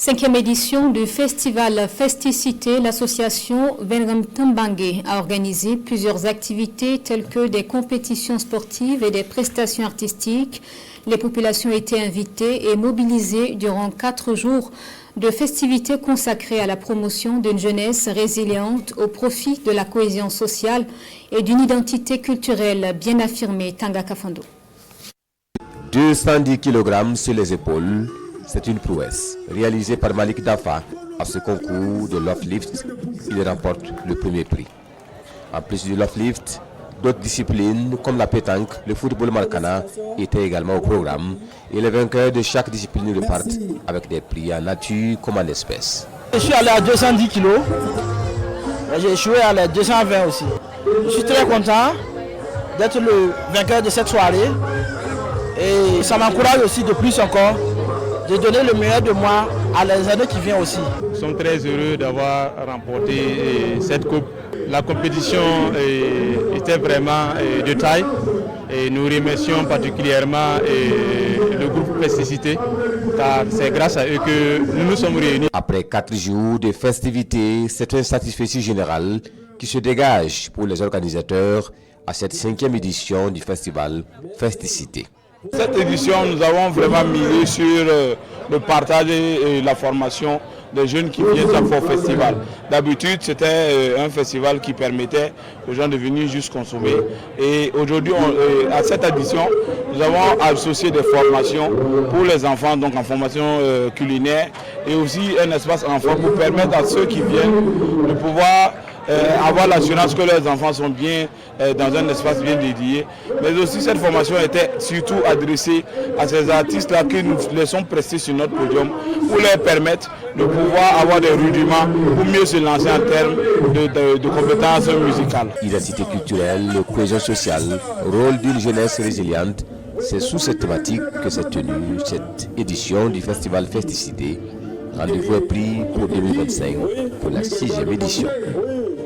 Cinquième édition du festival Festicité, l'association Venram Tambangé a organisé plusieurs activités telles que des compétitions sportives et des prestations artistiques. Les populations étaient invitées et mobilisées durant 4 jours de festivités consacrées à la promotion d'une jeunesse résiliente au profit de la cohésion sociale et d'une identité culturelle bien affirmée. Tanga Kafando. 210 kg sur les épaules. C'est une prouesse réalisée par Malik Dafa à ce concours de Loflift. Il remporte le premier prix. En plus du Loflift, d'autres disciplines comme la pétanque, le football marcana étaient également au programme et les vainqueurs de chaque discipline repartent avec des prix en nature comme en espèces. Je suis allé à 210 kg, j'ai échoué à les 220 aussi. Je suis très content d'être le vainqueur de cette soirée et ça m'encourage aussi de plus encore de donner le meilleur de moi à les années qui viennent aussi. Nous sommes très heureux d'avoir remporté cette coupe. La compétition était vraiment de taille et nous remercions particulièrement le groupe Festicité car c'est grâce à eux que nous nous sommes réunis. Après 4 jours de festivités, c'est un satisfecit général qui se dégage pour les organisateurs à cette 5e édition du festival Festicité. Cette édition, nous avons vraiment misé sur le partage et la formation des jeunes qui viennent chaque fois au festival. D'habitude, c'était un festival qui permettait aux gens de venir juste consommer. Et aujourd'hui, à cette édition, nous avons associé des formations pour les enfants, donc en formation culinaire, et aussi un espace enfant pour permettre à ceux qui viennent de pouvoir avoir l'assurance que leurs enfants sont bien dans un espace bien dédié. Mais aussi cette formation était surtout adressée à ces artistes-là que nous laissons prester sur notre podium pour leur permettre de pouvoir avoir des rudiments pour mieux se lancer en termes de compétences musicales. Identité culturelle, cohésion sociale, rôle d'une jeunesse résiliente, c'est sous cette thématique que s'est tenue cette édition du festival Festicité. Rendez-vous est pris pour 2025 pour la 6e édition.